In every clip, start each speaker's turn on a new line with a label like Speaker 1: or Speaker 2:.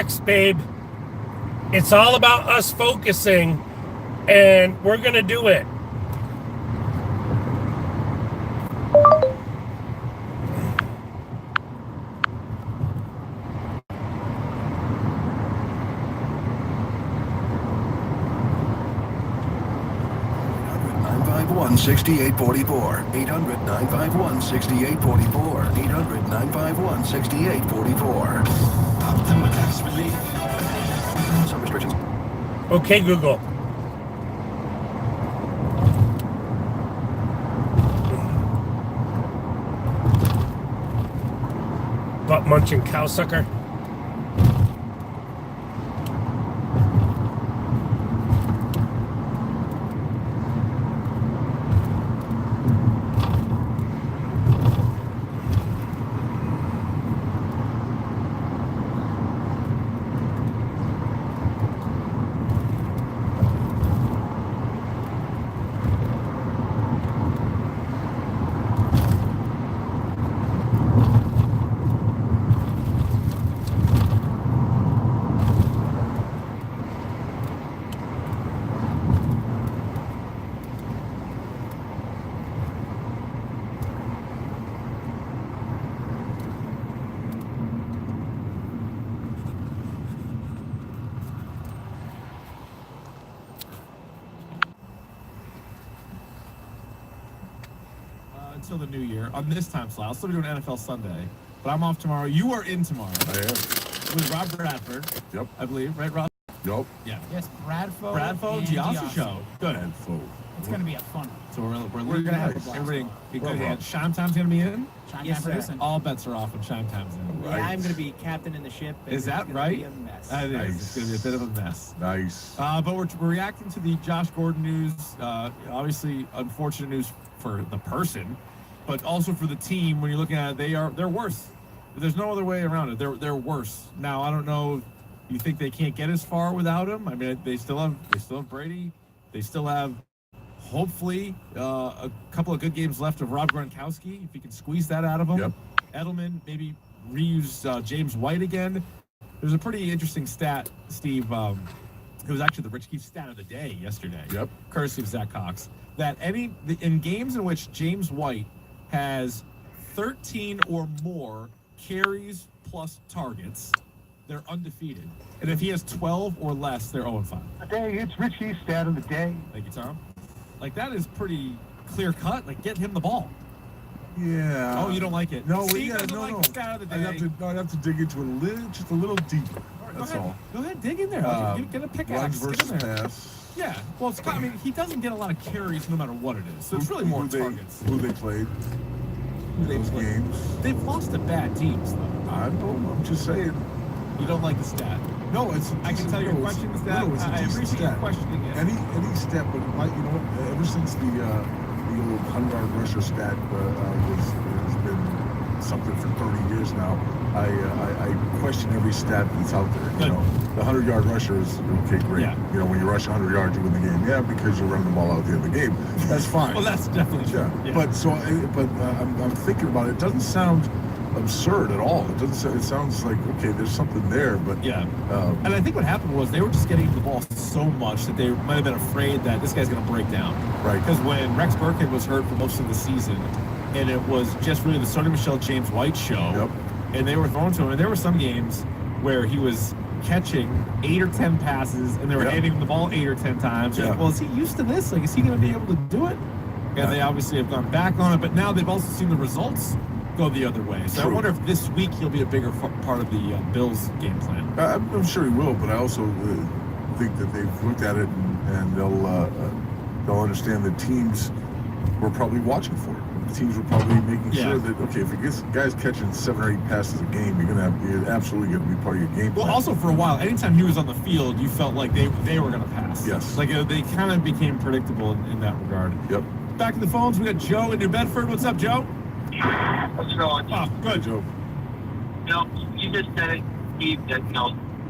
Speaker 1: relax, babe. It's all about us focusing, and we're going to do it.
Speaker 2: One 6844 800-951-6844 800-951-6844. Some restrictions.
Speaker 1: Okay, Google. Butt munching cow sucker.
Speaker 3: Until the new year on this time slot. I'll still be doing NFL Sunday, but I'm off tomorrow. You are in tomorrow.
Speaker 4: I am.
Speaker 3: With Rob Bradford.
Speaker 4: Yep.
Speaker 3: I believe, right, Rob?
Speaker 4: Yep.
Speaker 3: Yeah.
Speaker 5: Yes, Bradford.
Speaker 3: Bradford, Giassi show. Good.
Speaker 4: Bradford.
Speaker 5: It's going to be a fun one.
Speaker 3: So we're gonna have everything be good hands. Shime Time's gonna be in.
Speaker 5: Shime
Speaker 6: Yes,
Speaker 5: Time
Speaker 6: sir.
Speaker 5: producing.
Speaker 3: All bets are off when Shime Time's in.
Speaker 4: Right.
Speaker 6: Yeah, I'm going to be captain in the ship. and
Speaker 3: Is that
Speaker 6: it's gonna
Speaker 3: right?
Speaker 6: Be a mess.
Speaker 3: It is.
Speaker 4: Nice.
Speaker 3: It's gonna be a bit of a mess.
Speaker 4: Nice.
Speaker 3: But we're reacting to the Josh Gordon news. Obviously, unfortunate news for the person, but also for the team. When you're looking at it, they're worse. There's no other way around it. They're worse. Now I don't know. You think they can't get as far without him? I mean, they still have Brady. They still have hopefully a couple of good games left of Rob Gronkowski if he can squeeze that out of him.
Speaker 4: Yep.
Speaker 3: Edelman maybe reuse James White again. There's a pretty interesting stat, Steve. It was actually the Rich Keefe stat of the day yesterday.
Speaker 4: Yep.
Speaker 3: Courtesy of Zach Cox. That in games in which James White has 13 or more carries plus targets, they're undefeated. And if he has 12 or less, they're 0-5.
Speaker 7: Today, it's Richie's stat of the day.
Speaker 3: Thank you, Tom. Like, that is pretty clear cut. Like, get him the ball.
Speaker 4: Yeah.
Speaker 3: Oh, you don't like it?
Speaker 4: No,
Speaker 3: Steve
Speaker 4: yeah,
Speaker 3: doesn't
Speaker 4: no,
Speaker 3: like
Speaker 4: no.
Speaker 3: the stat of the
Speaker 4: I'd
Speaker 3: day.
Speaker 4: have to dig into it just a little deeper. That's all.
Speaker 3: Go ahead, dig in there. Get a
Speaker 4: Runs
Speaker 3: pickaxe. Get
Speaker 4: versus
Speaker 3: in there.
Speaker 4: pass.
Speaker 3: Yeah. Well, I mean, he doesn't get a lot of carries no matter what it is. So it's really more targets.
Speaker 4: Who they played. Those games.
Speaker 3: They've lost to bad teams, though.
Speaker 4: I know. I'm just saying.
Speaker 3: You don't like the stat.
Speaker 4: No, it's.
Speaker 3: I can tell your question is that.
Speaker 4: It's a
Speaker 3: I
Speaker 4: decent
Speaker 3: appreciate you
Speaker 4: stat.
Speaker 3: questioning it.
Speaker 4: Any stat, but you know what? Ever since the old 100-yard rusher stat has been something for 30 years now, I question every stat that's out there.
Speaker 3: Good.
Speaker 4: You know, the 100-yard rusher is okay, great.
Speaker 3: Yeah.
Speaker 4: You know, when you rush 100 yards, you win the game. Yeah, because you run the ball out at the end of the game. That's fine.
Speaker 3: Well, that's definitely true.
Speaker 4: Yeah.
Speaker 3: Yeah.
Speaker 4: But I'm thinking about it. It doesn't sound absurd at all. It doesn't. It sounds like okay, there's something there, but
Speaker 3: Yeah. And I think what happened was they were just getting the ball so much that they might have been afraid that this guy's going to break down.
Speaker 4: Right.
Speaker 3: Because when Rex Burkhead was hurt for most of the season, and it was just really the Sonny Michel James White show,
Speaker 4: Yep.
Speaker 3: and they were throwing to him, and there were some games where he was catching 8 or 10 passes, and they were
Speaker 4: Yep.
Speaker 3: handing him the ball 8 or 10 times.
Speaker 4: Yeah.
Speaker 3: Like, well, is he used to this? Like, is he going to be able to do it? And they obviously have gone back on it, but now they've also seen the results go the other way. So
Speaker 4: True.
Speaker 3: I wonder if this week he'll be a bigger part of the Bills' game plan.
Speaker 4: I'm sure he will. But I also think that they've looked at it and they'll understand that teams were probably watching for it. The teams were probably making
Speaker 3: Yeah.
Speaker 4: sure that okay, if it gets guys catching 7 or 8 passes a game, you're absolutely going to be part of your game plan.
Speaker 3: Well, also for a while, anytime he was on the field, you felt like they were going to pass.
Speaker 4: Yes.
Speaker 3: Like they kind of became predictable in that regard.
Speaker 4: Yep.
Speaker 3: Back to the phones, we got Joe in New Bedford. What's up, Joe?
Speaker 8: What's going on?
Speaker 3: Oh, good.
Speaker 4: Joe.
Speaker 8: You just said it, Steve, that,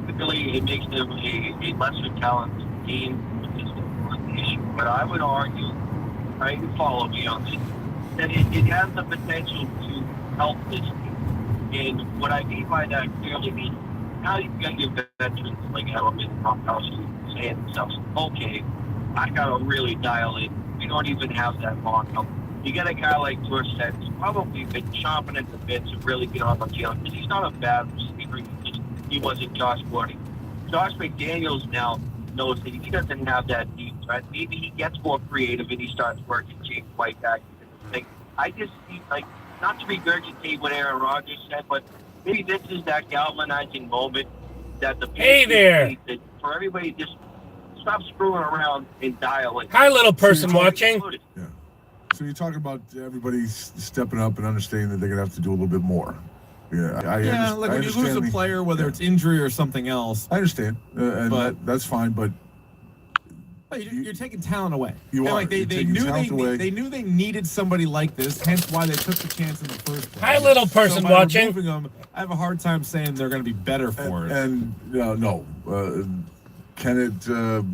Speaker 8: typically it makes them a lesser talented team, which is the issue. But I would argue, right, and follow me on this, that it has the potential to help this team. And what I mean by that clearly means how you get your veterans like Edelman and Gronkowski saying to themselves, okay, I got to really dial in. We don't even have that long help. You get a guy like Dorsett who's probably been chomping at the bit to really get on the field. Because he's not a bad receiver. He wasn't Josh Gordon. Josh McDaniels now knows that he doesn't have that deep threat. Maybe he gets more creative and he starts working James White back into the thing. I just see, like, not to regurgitate what Aaron Rodgers said, but maybe this is that galvanizing moment that the
Speaker 1: Hey there.
Speaker 8: need that for everybody just stop screwing around and dial it.
Speaker 1: Hi, little person watching.
Speaker 4: Yeah. So you're talking about everybody stepping up and understanding that they're going to have to do a little bit more. Yeah,
Speaker 3: like when you lose a player, whether it's injury or something else.
Speaker 4: I understand, and that's fine, but
Speaker 3: you're taking talent away.
Speaker 4: You are.
Speaker 3: Like they knew they needed somebody like this, hence why they took the chance in the first place.
Speaker 1: Hi, little person
Speaker 3: by
Speaker 1: watching.
Speaker 3: Removing them, I have a hard time saying they're going to be better for it.
Speaker 4: And no, can it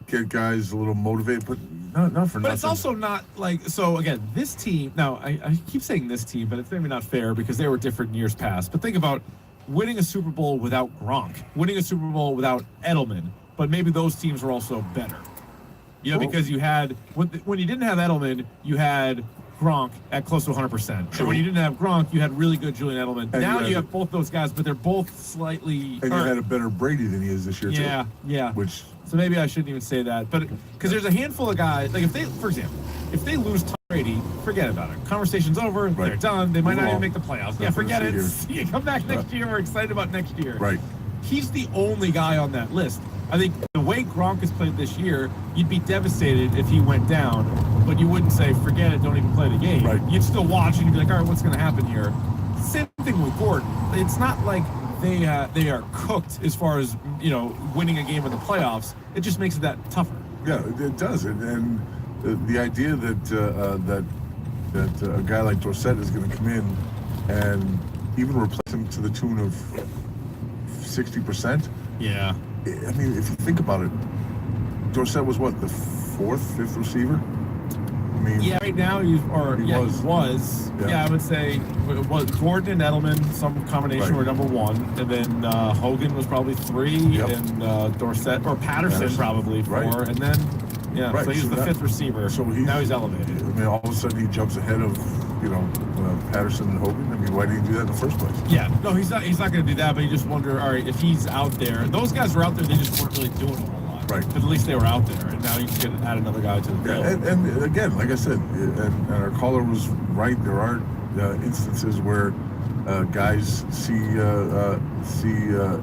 Speaker 4: get guys a little motivated? But not for nothing.
Speaker 3: But it's also not like, so again, this team, now I keep saying this team, but it's maybe not fair because they were different in years past. But think about winning a Super Bowl without Gronk, winning a Super Bowl without Edelman, but maybe those teams were also better. Because you had, when you didn't have Edelman, you had Gronk at close to 100%. And when you didn't have Gronk, you had really good Julian Edelman. And now you have both those guys, but they're both slightly
Speaker 4: And
Speaker 3: hurt.
Speaker 4: you had a better Brady than he is this year, too.
Speaker 3: Yeah.
Speaker 4: Which,
Speaker 3: so maybe I shouldn't even say that. But because there's a handful of guys, like if they, for example, if they lose Tom Brady, forget about it. Conversation's over.
Speaker 4: Right.
Speaker 3: They're done. They might not even make the playoffs. Yeah, forget it.
Speaker 4: See
Speaker 3: You come back next year. We're excited about next year.
Speaker 4: Right.
Speaker 3: He's the only guy on that list. I think the way Gronk has played this year, you'd be devastated if he went down, but you wouldn't say, forget it, don't even play the game.
Speaker 4: Right.
Speaker 3: You'd still watch and you'd be like, all right, what's going to happen here? Same thing with Gordon. It's not like they are cooked as far as, winning a game in the playoffs. It just makes it that tougher.
Speaker 4: Yeah, it does. And the idea that a guy like Dorsett is going to come in and even replace him to the tune of 60%.
Speaker 3: Yeah.
Speaker 4: I mean, if you think about it, Dorsett was what, the fifth receiver? I mean,
Speaker 3: Yeah, right now he was.
Speaker 4: Yeah.
Speaker 3: Yeah, I would say it was Gordon and Edelman, some combination were number one, and then Hogan was probably 3,
Speaker 4: Yep.
Speaker 3: and Dorsett or Patterson probably 4,
Speaker 4: Right.
Speaker 3: and then so he's the fifth receiver.
Speaker 4: So
Speaker 3: now he's elevated.
Speaker 4: I mean, all of a sudden he jumps ahead of Patterson and Hogan. I mean, why did he do that in the first place?
Speaker 3: Yeah, no, he's not going to do that. But you just wonder, all right, if he's out there, those guys were out there, they just weren't really doing a whole lot.
Speaker 4: Right.
Speaker 3: But at least they were out there, and now you can add another guy to the field.
Speaker 4: And again, like I said, and our caller was right. There are instances where guys see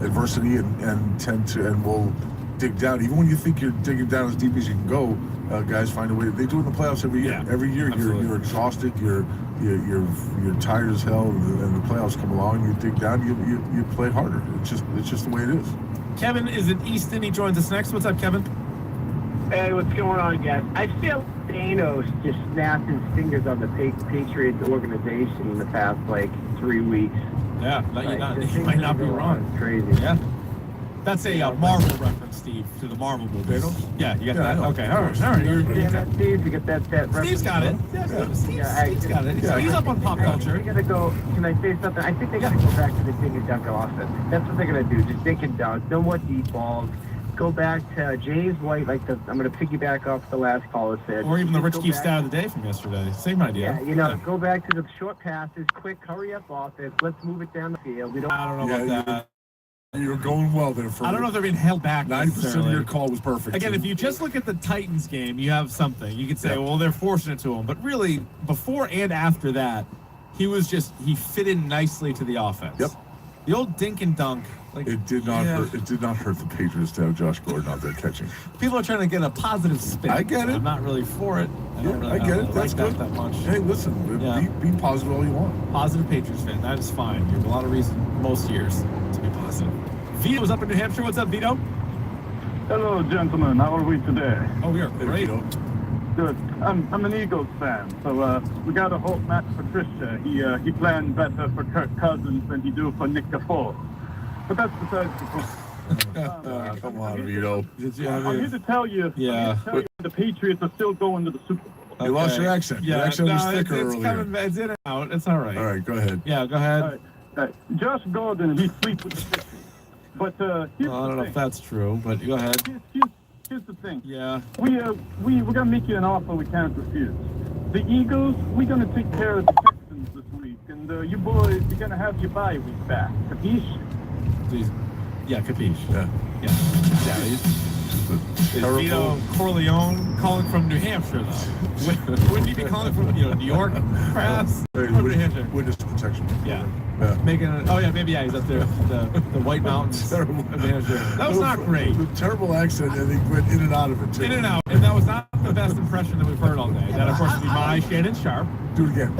Speaker 4: adversity and tend to and will dig down. Even when you think you're digging down as deep as you can go, guys find a way. They do it in the playoffs every year.
Speaker 3: Yeah,
Speaker 4: every year you're exhausted. You're tired as hell, and the playoffs come along. You dig down. You play harder. It's just the way it is.
Speaker 3: Kevin is in Easton. He joins us next. What's up, Kevin?
Speaker 9: Hey, what's going on, guys? I feel Thanos just snapped his fingers on the Patriots organization in the past, 3 weeks.
Speaker 3: Yeah, you might not be wrong.
Speaker 9: It's crazy.
Speaker 3: Yeah. That's a Marvel reference, Steve, to the Marvel movies. Yeah, you got that? Okay, all right.
Speaker 9: Steve, you get that reference.
Speaker 3: Steve's got it. Steve's got it. He's up on pop culture.
Speaker 9: They're gonna go. Can I say something? I think they're gonna go back to the dink and dunk offense. That's what they're gonna do. Just dink and dunk. No more deep balls. Go back to James White. I'm gonna piggyback off the last caller said.
Speaker 3: Or even the Rich Keefe stat of the day from yesterday. Same idea.
Speaker 9: Yeah, go back to the short passes, quick, hurry up offense. Let's move it down the field.
Speaker 3: I don't know about that.
Speaker 4: You're going well there.
Speaker 3: I don't know if they're being held back.
Speaker 4: 90% of your call was perfect.
Speaker 3: Again, if you just look at the Titans game, you have something. You could say, well, they're fortunate to him. But really, before and after that, he fit in nicely to the offense.
Speaker 4: Yep.
Speaker 3: The old dink and dunk.
Speaker 4: It did not hurt. It did not hurt the Patriots to have Josh Gordon out there catching.
Speaker 3: People are trying to get a positive spin.
Speaker 4: I get it.
Speaker 3: I'm not really for it.
Speaker 4: I get it. That's good.
Speaker 3: That much.
Speaker 4: Hey, listen. Be positive all you want.
Speaker 3: Positive Patriots fan. That is fine. You have a lot of reasons most years to be positive. Vito's up in New Hampshire. What's up, Vito?
Speaker 7: Hello, gentlemen. How are we today?
Speaker 3: Oh, we are great.
Speaker 7: Good. I'm an Eagles fan, so we got to hope Matt Patricia. He planned better for Kirk Cousins than he do for Nick Defoe. But that's besides the point.
Speaker 4: Come on, Vito.
Speaker 7: I'm here to tell you.
Speaker 3: Yeah.
Speaker 7: The Patriots are still going to the Super Bowl.
Speaker 4: You lost your accent.
Speaker 3: Yeah,
Speaker 4: your accent was thicker
Speaker 3: it's
Speaker 4: earlier.
Speaker 3: It's in and out. It's all right.
Speaker 4: All right, go ahead.
Speaker 3: Yeah, go ahead.
Speaker 7: All right. Josh Gordon, he sleeps with the fishes. But here's
Speaker 3: I don't know
Speaker 7: the
Speaker 3: if
Speaker 7: thing.
Speaker 3: that's true, but go ahead.
Speaker 7: Here's the thing.
Speaker 3: Yeah.
Speaker 7: We're gonna make you an offer we can't refuse. The Eagles, we're gonna take care of the Texans this week, and you boys, you're gonna have your bye week back. Capiche?
Speaker 3: Please. Yeah, capiche.
Speaker 4: Yeah.
Speaker 3: Yeah. Is Vito Corleone calling from New Hampshire, though? Wouldn't he be calling from, New York, perhaps? From New Hampshire.
Speaker 4: Witness protection.
Speaker 3: Yeah.
Speaker 4: Yeah.
Speaker 3: Maybe he's up there, the White Mountains
Speaker 4: Terrible.
Speaker 3: of New Hampshire. That was not great.
Speaker 4: The terrible accent, and he went in and out of it, too.
Speaker 3: In and out. And that was not the best impression that we've heard all day. That, of course, would be my Shannon Sharp.
Speaker 4: Do it again.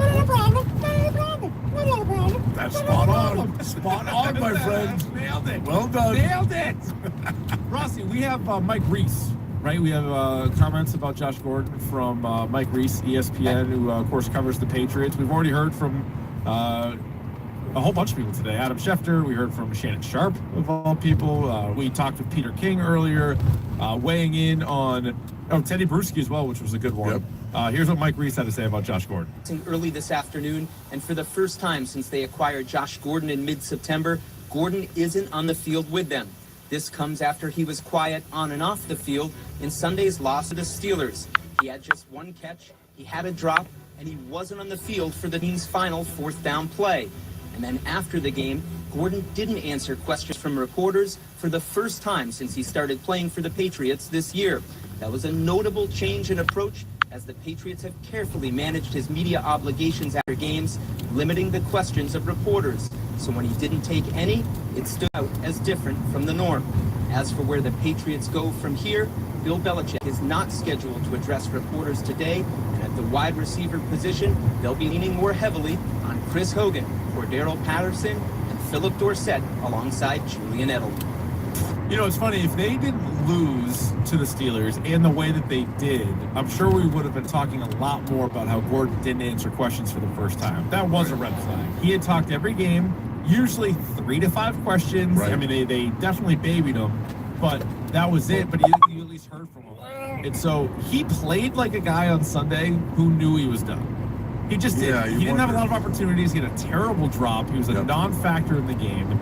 Speaker 4: That's spot on. Spot on, my friend.
Speaker 3: Nailed it.
Speaker 4: Well done.
Speaker 3: Nailed it. Rossi, we have Mike Reese, right? We have comments about Josh Gordon from Mike Reese, ESPN, who, of course, covers the Patriots. We've already heard from a whole bunch of people today. Adam Schefter, we heard from Shannon Sharp, of all people. We talked with Peter King earlier, weighing in on Teddy Bruschi as well, which was a good one.
Speaker 4: Yep.
Speaker 3: Here's what Mike Reese had to say about Josh Gordon.
Speaker 10: Early this afternoon, and for the first time since they acquired Josh Gordon in mid-September, Gordon isn't on the field with them. This comes after he was quiet on and off the field in Sunday's loss to the Steelers. He had just one catch, he had a drop, and he wasn't on the field for the team's final fourth down play. And then after the game, Gordon didn't answer questions from reporters for the first time since he started playing for the Patriots this year. That was a notable change in approach, as the Patriots have carefully managed his media obligations after games, limiting the questions of reporters. So when he didn't take any, it stood out as different from the norm. As for where the Patriots go from here, Bill Belichick is not scheduled to address reporters today, and at the wide receiver position, they'll be leaning more heavily on Chris Hogan, Cordero Patterson, and Philip Dorsett alongside Julian Edelman.
Speaker 3: It's funny, if they didn't lose to the Steelers and the way that they did, I'm sure we would have been talking a lot more about how Gordon didn't answer questions for the first time. That was a red flag. He had talked every game, usually 3 to 5 questions.
Speaker 4: Right.
Speaker 3: I mean, they definitely babied him, but that was it. But you at least heard from him. And so he played like a guy on Sunday who knew he was done. He just did. He didn't have a lot of opportunities. He had a terrible drop. He was a non-factor in the game.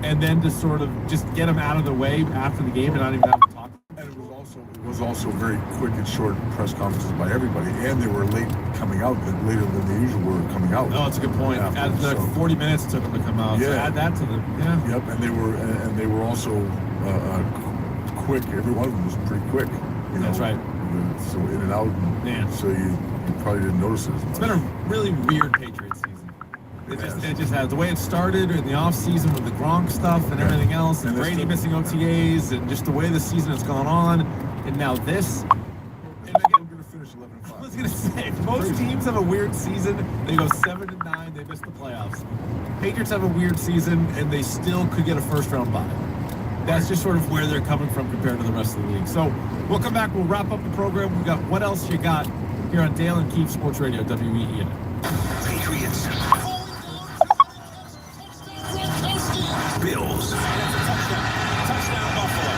Speaker 3: And then to sort of just get him out of the way after the game and not even have to talk.
Speaker 4: And it was also very quick and short press conferences by everybody, and they were late coming out, later than they usually were coming out.
Speaker 3: Oh, that's a good point.
Speaker 4: After,
Speaker 3: the 40 minutes it took them to come out. So add that to the
Speaker 4: Yep, and they were also quick. Every one of them was pretty quick.
Speaker 3: That's right.
Speaker 4: So in and out. So you probably didn't notice it as much.
Speaker 3: It's been a really weird Patriots season. It just has the way it started in the off season with the Gronk stuff and everything else, and Brady missing OTAs, and just the way the season has gone on, and now this.
Speaker 4: And again, we're going to finish 11-5.
Speaker 3: I was gonna say, most teams have a weird season. They go 7-9, they miss the playoffs. Patriots have a weird season, and they still could get a first-round bye. That's just sort of where they're coming from compared to the rest of the league. So we'll come back. We'll wrap up the program. We got What Else You Got here on Dale and Keefe Sports Radio, WEEI.
Speaker 11: Patriots. Bills. Touchdown Buffalo.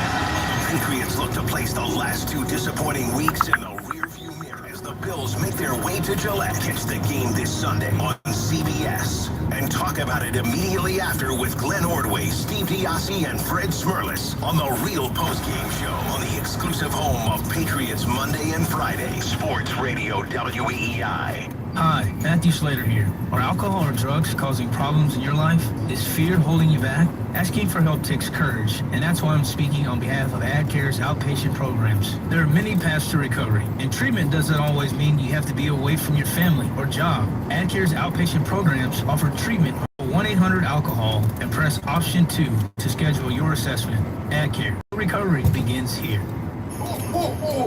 Speaker 11: Patriots look to place the last 2 disappointing weeks in the rearview mirror as the Bills make their way to Gillette. Catch the game this Sunday on CBS. And talk about it immediately after with Glenn Ordway, Steve Diassi, and Fred Smirlis on the Real Postgame Show on the exclusive home of Patriots Monday and Friday. Sports Radio WEEI.
Speaker 12: Hi, Matthew Slater here. Are alcohol or drugs causing problems in your life? Is fear holding you back? Asking for help takes courage, and that's why I'm speaking on behalf of AdCare's outpatient programs. There are many paths to recovery, and treatment doesn't always mean you have to be away from your family or job. AdCare's outpatient programs offer treatment on 1-800-ALCOHOL and press option 2 to schedule your assessment. AdCare. Recovery begins here.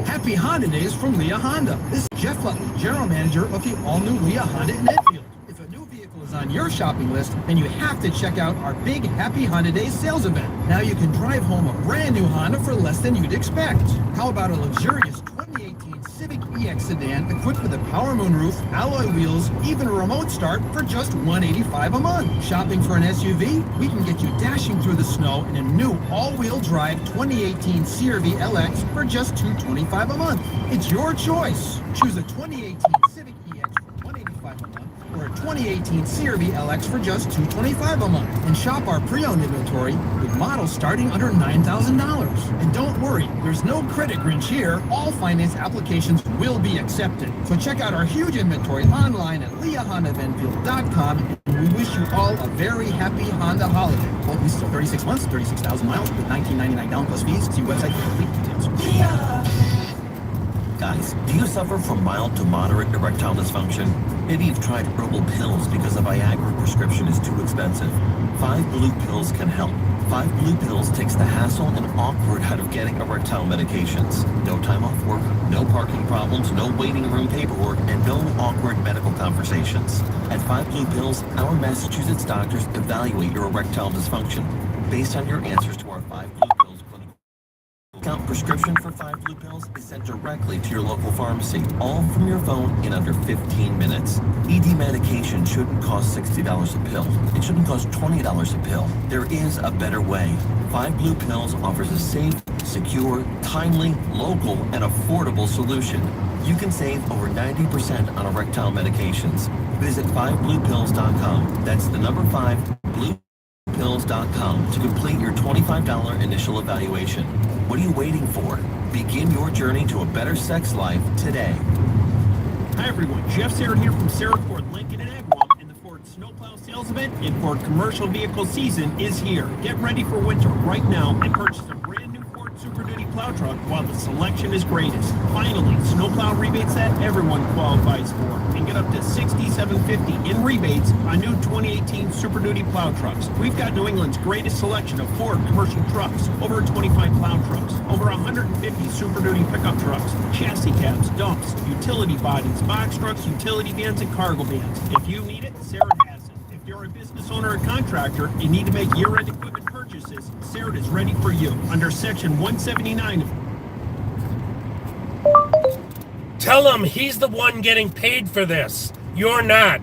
Speaker 13: Happy Honda Days from Leah Honda. This is Jeff Lutton, General Manager of the all-new Leah Honda in Enfield. If a new vehicle is on your shopping list, then you have to check out our big Happy Honda Days sales event. Now you can drive home a brand new Honda for less than you'd expect. How about a luxurious 2018 Civic EX sedan equipped with a power moonroof, alloy wheels, even a remote start for just $185 a month? Shopping for an SUV? We can get you dashing through the snow in a new all-wheel drive 2018 CR-V LX for just $225 a month. It's your choice. Choose a 2018 Civic EX for $185 a month or a 2018 CR-V LX for just $225 a month. And shop our pre-owned inventory with models starting under $9,000. And don't worry, there's no credit crunch here. All finance applications will be accepted. So check out our huge inventory online at LeahHondaVenfield.com, and we wish you all a very happy Honda holiday. Both leases are 36 months, 36,000 miles with $19.99 down plus fees. See website for complete details.
Speaker 14: Guys, do you suffer from mild to moderate erectile dysfunction? Maybe you've tried herbal pills because a Viagra prescription is too expensive. 5 Blue Pills can help. 5 Blue Pills takes the hassle and awkward out of getting erectile medications. No time off work, no parking problems, no waiting room paperwork, and no awkward medical conversations. At 5 Blue Pills, our Massachusetts doctors evaluate your erectile dysfunction based on your answers to our 5 Blue Pills clinical. Count prescription for 5 Blue Pills is sent directly to your local pharmacy, all from your phone in under 15 minutes. ED medication shouldn't cost $60 a pill. It shouldn't cost $20 a pill. There is a better way. 5 Blue Pills offers a safe, secure, timely, local, and affordable solution. You can save over 90% on erectile medications. Visit 5bluepills.com. That's the number 5, bluepills.com to complete your $25 initial evaluation. What are you waiting for? Begin your journey to a better sex life today.
Speaker 15: Hi everyone, Jeff Sarah here from Sarah Ford Lincoln in Agawam, and the Ford Snowplow Sales Event and Ford Commercial Vehicle Season is here. Get ready for winter right now and purchase a brand new Ford Super Duty plow truck while the selection is greatest. Finally, snowplow rebates that everyone qualifies for, and get up to $6,750 in rebates on new 2018 Super Duty plow trucks. We've got New England's greatest selection of Ford commercial trucks, over 25 plow trucks, over 150 Super Duty pickup trucks, chassis cabs, dumps, utility bodies, box trucks, utility vans, and cargo vans. If you need it, Sarah has it. If you're a business owner or contractor and need to make year-end equipment purchases, Sarah is ready for you under Section 179.
Speaker 1: Tell him he's the one getting paid for this. You're not.